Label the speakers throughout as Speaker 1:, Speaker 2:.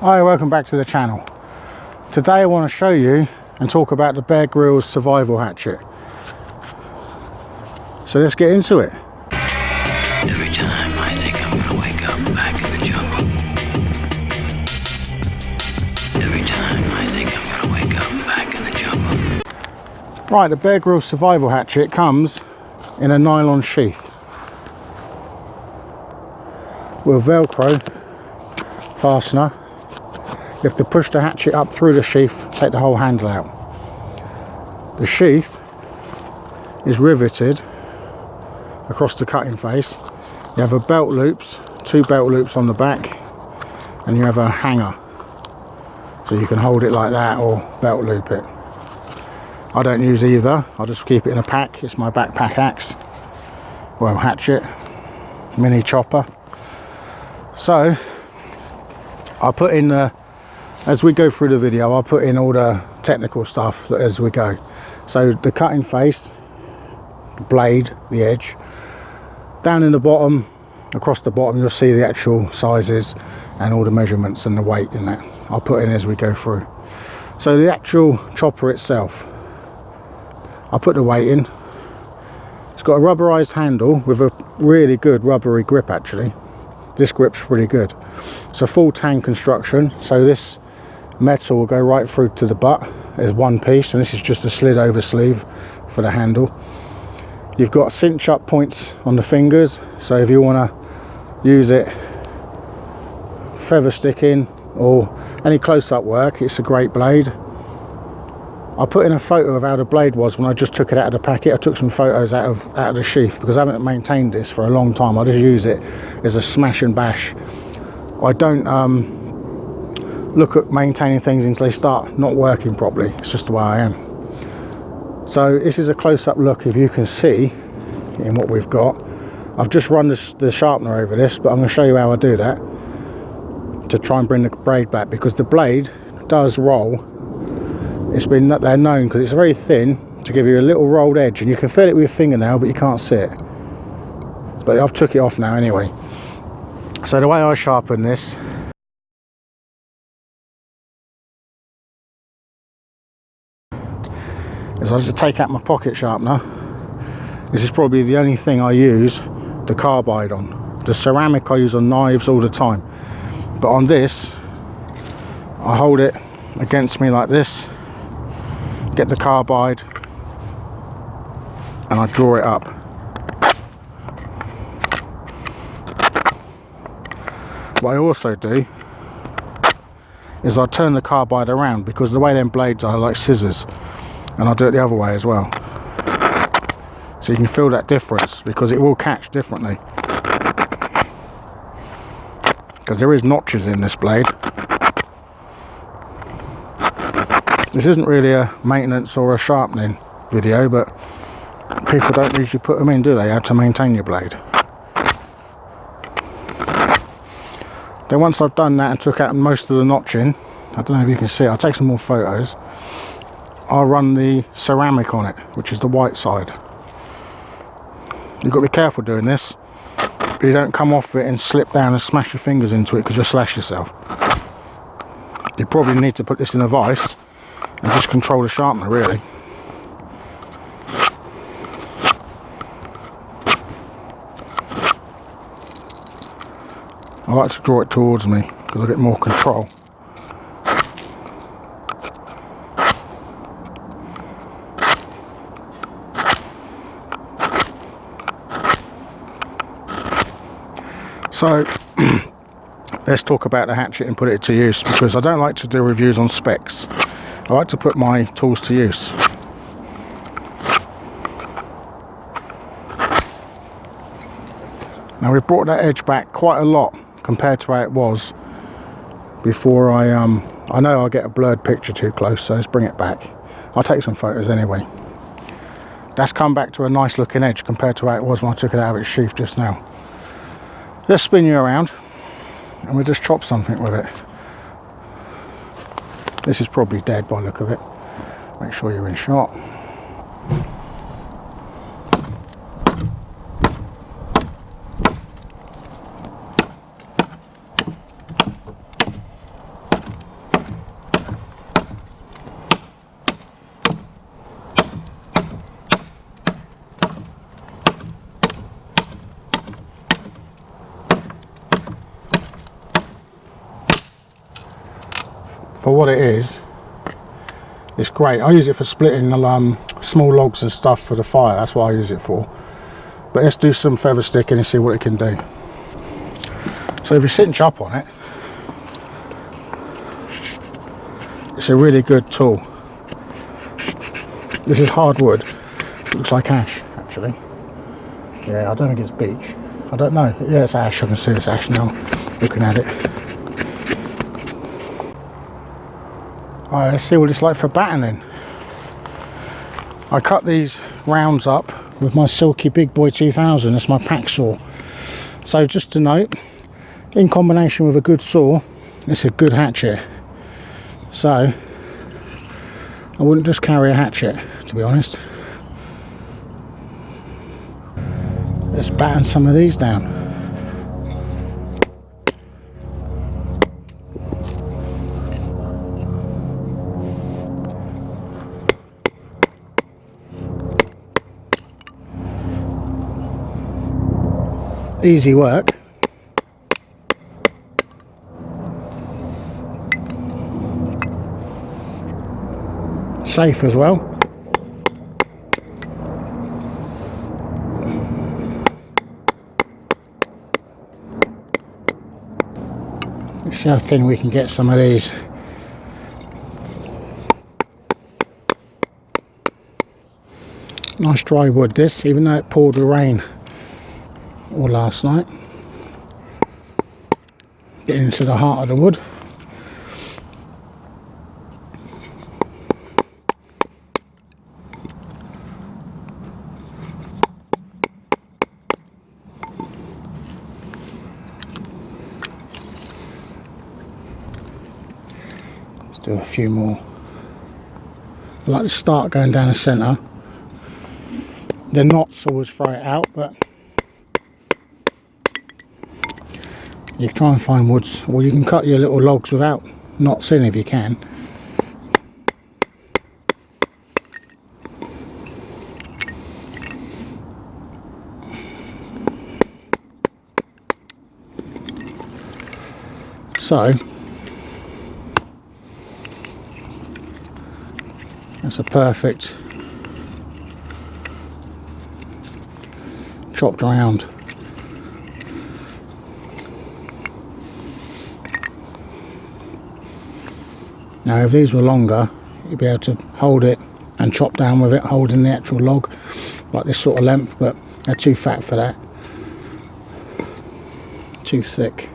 Speaker 1: Hi, welcome back to the channel. Today I want to show you and talk about the Bear Grylls Survival Hatchet. So let's get into it.
Speaker 2: Every time I think I'm gonna wake up back in the jungle. Every time I think I'm gonna wake up back in the jungle.
Speaker 1: Right, the Bear Grylls Survival Hatchet comes in a nylon sheath with Velcro fastener. You have to push the hatchet up through the sheath, take the whole handle out. The sheath is riveted across the cutting face. You have a belt loops, 2 belt loops on the back, and you have a hanger, so you can hold it like that or belt loop it. I don't use either, I just keep it in a pack. It's my backpack axe, well, hatchet, mini chopper. So I put in as we go through the video, I'll put in all the technical stuff as we go. So the cutting face, the blade, the edge, down in the bottom, across the bottom, you'll see the actual sizes and all the measurements and the weight in that. I'll put in as we go through. So the actual chopper itself, I'll put the weight in. It's got a rubberized handle with a really good rubbery grip actually. This grip's pretty good. It's a full tang construction, so this metal will go right through to the butt as one piece, and this is just a slid over sleeve for the handle. You've got cinch up points on the fingers, so if you want to use it feather sticking or any close-up work, it's a great blade. I put in a photo of how the blade was when I just took it out of the packet. I took some photos out of the sheath because I haven't maintained this for a long time. I just use it as a smash and bash. I don't look at maintaining things until they start not working properly. It's just the way I am. So this is a close-up look, if you can see in what we've got. I've just run the sharpener over this, but I'm going to show you how I do that to try and bring the blade back, because the blade does roll. It's been, they're known because it's very thin, to give you a little rolled edge, and you can feel it with your fingernail but you can't see it. But I've took it off now anyway. So the way I sharpen this is I just take out my pocket sharpener. This is probably the only thing I use the carbide on. The ceramic I use on knives all the time, but on this I hold it against me like this, get the carbide, and I draw it up. What I also do is I turn the carbide around, because the way them blades are like scissors, and I'll do it the other way as well, so you can feel that difference, because it will catch differently, because there is notches in this blade. This isn't really a maintenance or a sharpening video, but people don't usually put them in, do they, how to maintain your blade. Then once I've done that and took out most of the notching, I don't know if you can see it, I'll take some more photos. I'll run the ceramic on it, which is the white side. You've got to be careful doing this. You don't come off it and slip down and smash your fingers into it, because you'll slash yourself. You probably need to put this in a vise and just control the sharpener really. I like to draw it towards me because I get more control. So let's talk about the hatchet and put it to use, because I don't like to do reviews on specs. I like to put my tools to use. Now we've brought that edge back quite a lot compared to how it was before. I know I'll get a blurred picture too close, so let's bring it back. I'll take some photos anyway. That's come back to a nice looking edge compared to how it was when I took it out of its sheath just now. Let's spin you around and we'll just chop something with it. This is probably dead by the look of it. Make sure you're in shot. for what it is, it's great. I use it for splitting the small logs and stuff for the fire. That's what I use it for. But let's do some feather sticking and see what it can do. So if you cinch up on it, it's a really good tool. This is hardwood. Looks like ash, actually. Yeah, I don't think it's beech. I don't know. Yeah, it's ash. I can see it's ash now, looking at it. Alright, let's see what it's like for batoning. I cut these rounds up with my Silky Big Boy 2000. That's my pack saw. So just to note, in combination with a good saw, it's a good hatchet. So I wouldn't just carry a hatchet, to be honest. Let's batten some of these down. Easy work. Safe as well. Let's see how thin we can get some of these. Nice dry wood this, even though it poured the rain all last night. Getting into the heart of the wood. Let's do a few more. I like to start going down the centre. The knots always throw it out, but you try and find woods, or you can cut your little logs without knots in if you can. So that's a perfect chopped round. Now if these were longer, you'd be able to hold it and chop down with it, holding the actual log like this sort of length, but they're too fat for that, too thick.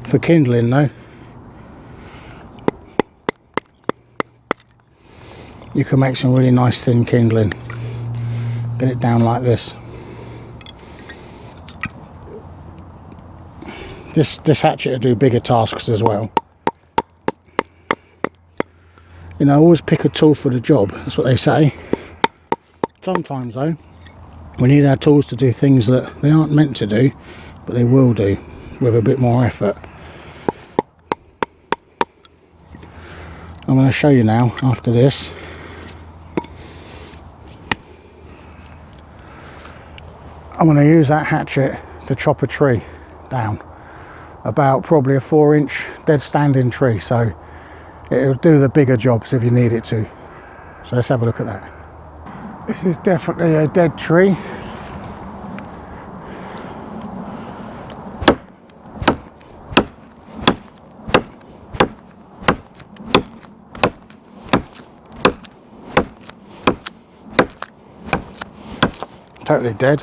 Speaker 1: For kindling though, you can make some really nice thin kindling. Get it down like this. This hatchet will do bigger tasks as well. You know, always pick a tool for the job, that's what they say. Sometimes though, we need our tools to do things that they aren't meant to do, but they will do with a bit more effort. I'm going to show you now, after this, I'm going to use that hatchet to chop a tree down, about probably a 4-inch dead standing tree, so it'll do the bigger jobs if you need it to. So let's have a look at that. This is definitely a dead tree. Totally dead.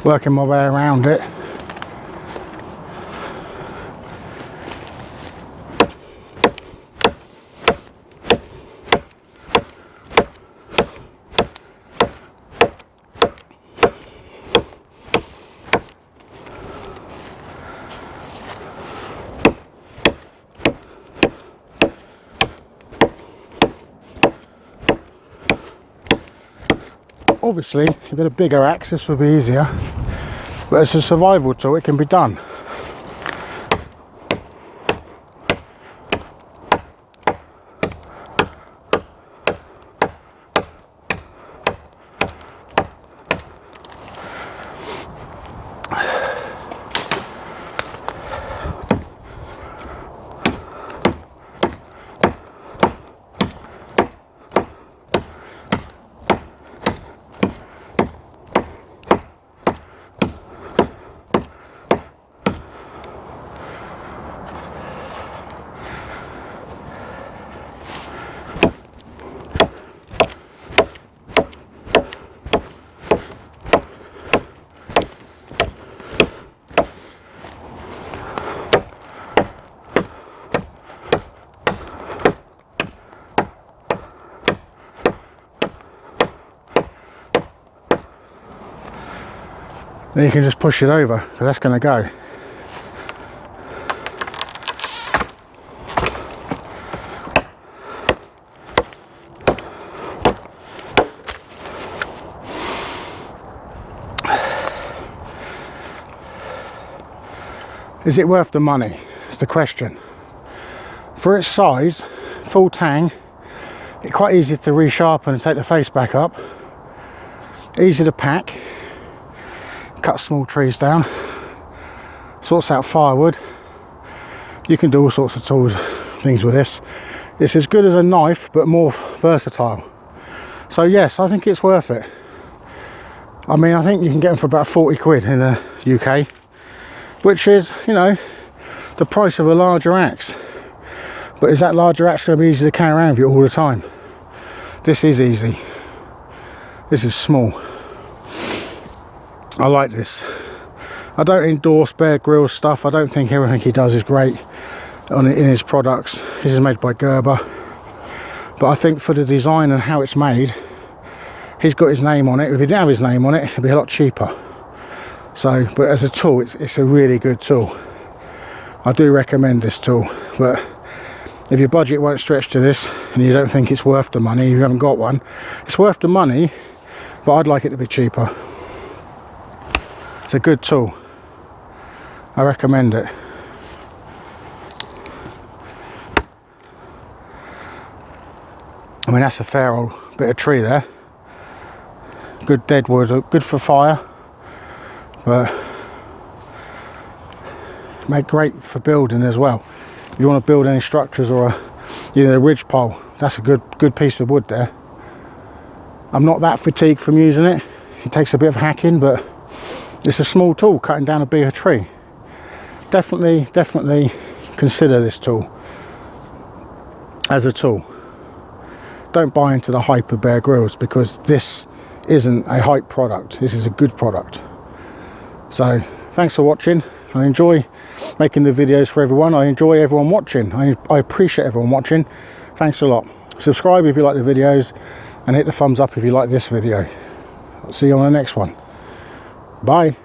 Speaker 1: working my way around it. Obviously, if you had a bigger axe, this would be easier, but as a survival tool, it can be done. Then you can just push it over, because that's going to go. Is it worth the money? It's the question. For its size, full tang, it's quite easy to resharpen and take the face back up. Easy to pack. Cut small trees down, sorts out firewood. You can do all sorts of things with this. It's as good as a knife, but more versatile. So yes, I think it's worth it. I mean, I think you can get them for about 40 quid in the UK, which is, you know, the price of a larger axe. But is that larger axe going to be easy to carry around with you all the time? This is easy. This is small. I like this. I don't endorse Bear Grylls stuff. I don't think everything he does is great in his products. This is made by Gerber. But I think for the design and how it's made, he's got his name on it. If he didn't have his name on it, it'd be a lot cheaper. So, but as a tool, it's a really good tool. I do recommend this tool. But if your budget won't stretch to this and you don't think it's worth the money, you haven't got one, it's worth the money, but I'd like it to be cheaper. It's a good tool. I recommend it. I mean, that's a fair old bit of tree there. Good dead wood, good for fire, but make great for building as well. If you want to build any structures or a ridge pole, that's a good piece of wood there. I'm not that fatigued from using it. It takes a bit of hacking, but it's a small tool cutting down a bigger tree. Definitely consider this tool as a tool. Don't buy into the hype of Bear Grylls, because this isn't a hype product. This is a good product. So thanks for watching. I enjoy making the videos for everyone. I enjoy everyone watching. I appreciate everyone watching. Thanks a lot. Subscribe if you like the videos, and hit the thumbs up if you like this video. I'll see you on the next one. Bye.